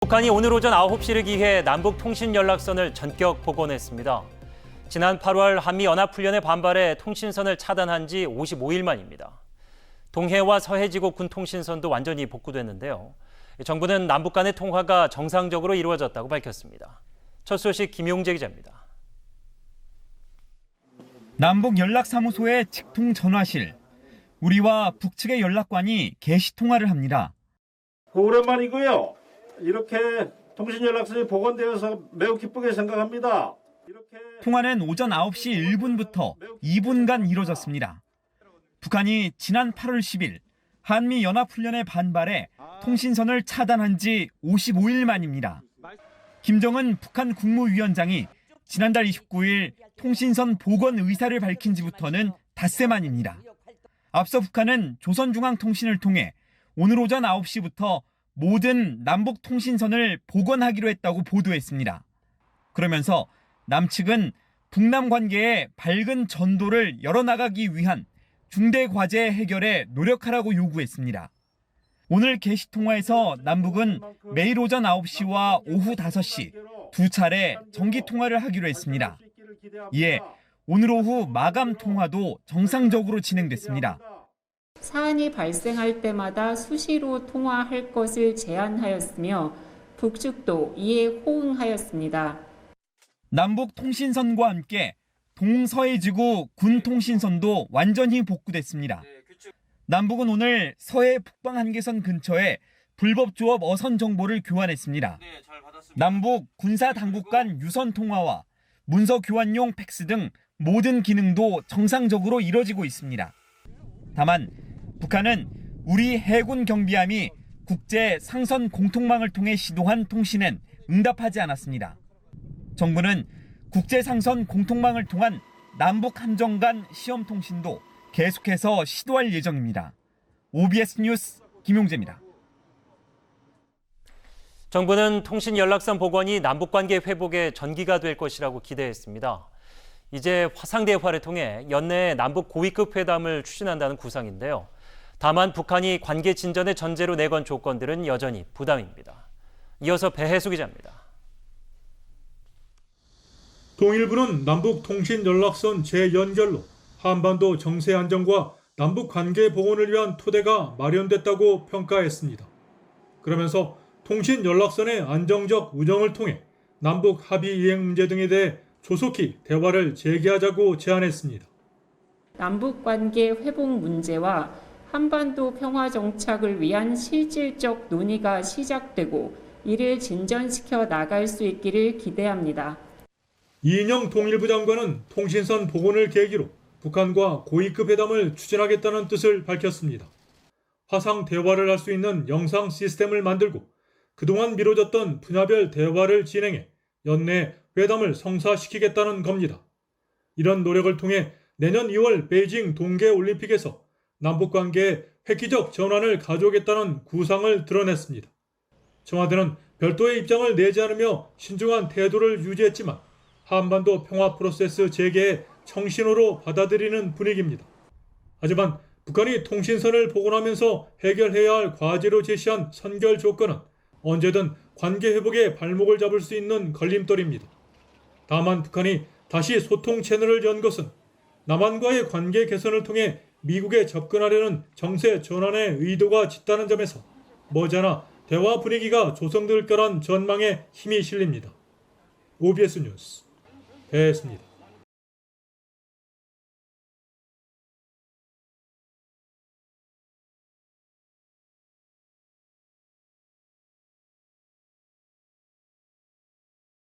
북한이 오늘 오전 9시를 기해 남북 통신 연락선을 전격 복원했습니다. 지난 8월 한미연합훈련에 반발해 통신선을 차단한 지 55일 만입니다. 동해와 서해지구 군통신선도 완전히 복구됐는데요. 정부는 남북 간의 통화가 정상적으로 이루어졌다고 밝혔습니다. 첫 소식 김용재 기자입니다. 남북연락사무소의 직통전화실. 우리와 북측의 연락관이 개시 통화를 합니다. 오랜만이고요. 이렇게 통신연락선이 복원되어서 매우 기쁘게 생각합니다. 통화는 오전 9시 1분부터 2분간 이뤄졌습니다. 북한이 지난 8월 10일 한미연합훈련에 반발해 통신선을 차단한 지 55일 만입니다. 김정은 북한 국무위원장이 지난달 29일 통신선 복원 의사를 밝힌 지부터는 닷새 만입니다. 앞서 북한은 조선중앙통신을 통해 오늘 오전 9시부터 모든 남북 통신선을 복원하기로 했다고 보도했습니다. 그러면서 남측은 북남 관계에 밝은 전도를 열어나가기 위한 중대 과제 해결에 노력하라고 요구했습니다. 오늘 개시 통화에서 남북은 매일 오전 9시와 오후 5시 두 차례 정기 통화를 하기로 했습니다. 이에 오늘 오후 마감 통화도 정상적으로 진행됐습니다. 사안이 발생할 때마다 수시로 통화할 것을 제안하였으며 북측도 이에 호응하였습니다. 남북 통신선과 함께 동서해지구 군통신선도 완전히 복구됐습니다. 남북은 오늘 서해 북방 한계선 근처에 불법 조업 어선 정보를 교환했습니다. 남북 군사 당국 간 유선 통화와 문서 교환용 팩스 등 모든 기능도 정상적으로 이뤄지고 있습니다. 다만 북한은 우리 해군 경비함이 국제 상선 공통망을 통해 시도한 통신엔 응답하지 않았습니다. 정부는 국제 상선 공통망을 통한 남북 함정 간 시험 통신도 계속해서 시도할 예정입니다. OBS 뉴스 김용재입니다. 정부는 통신 연락선 복원이 남북 관계 회복의 전기가 될 것이라고 기대했습니다. 이제 화상 대화를 통해 연내에 남북 고위급 회담을 추진한다는 구상인데요. 다만 북한이 관계 진전의 전제로 내건 조건들은 여전히 부담입니다. 이어서 배혜수 기자입니다. 통일부는 남북 통신 연락선 재연결로 한반도 정세 안정과 남북 관계 복원을 위한 토대가 마련됐다고 평가했습니다. 그러면서 통신 연락선의 안정적 운영을 통해 남북 합의 이행 문제 등에 대해 조속히 대화를 재개하자고 제안했습니다. 남북 관계 회복 문제와 한반도 평화 정착을 위한 실질적 논의가 시작되고 이를 진전시켜 나갈 수 있기를 기대합니다. 이인영 통일부 장관은 통신선 복원을 계기로 북한과 고위급 회담을 추진하겠다는 뜻을 밝혔습니다. 화상 대화를 할 수 있는 영상 시스템을 만들고 그동안 미뤄졌던 분야별 대화를 진행해 연내 회담을 성사시키겠다는 겁니다. 이런 노력을 통해 내년 2월 베이징 동계올림픽에서 남북관계에 획기적 전환을 가져오겠다는 구상을 드러냈습니다. 청와대는 별도의 입장을 내지 않으며 신중한 태도를 유지했지만 한반도 평화 프로세스 재개의 청신호로 받아들이는 분위기입니다. 하지만 북한이 통신선을 복원하면서 해결해야 할 과제로 제시한 선결 조건은 언제든 관계 회복에 발목을 잡을 수 있는 걸림돌입니다. 다만 북한이 다시 소통 채널을 연 것은 남한과의 관계 개선을 통해 미국에 접근하려는 정세 전환의 의도가 짙다는 점에서 머지않아 대화 분위기가 조성될 거란 전망에 힘이 실립니다. OBS 뉴스 배혜수입니다.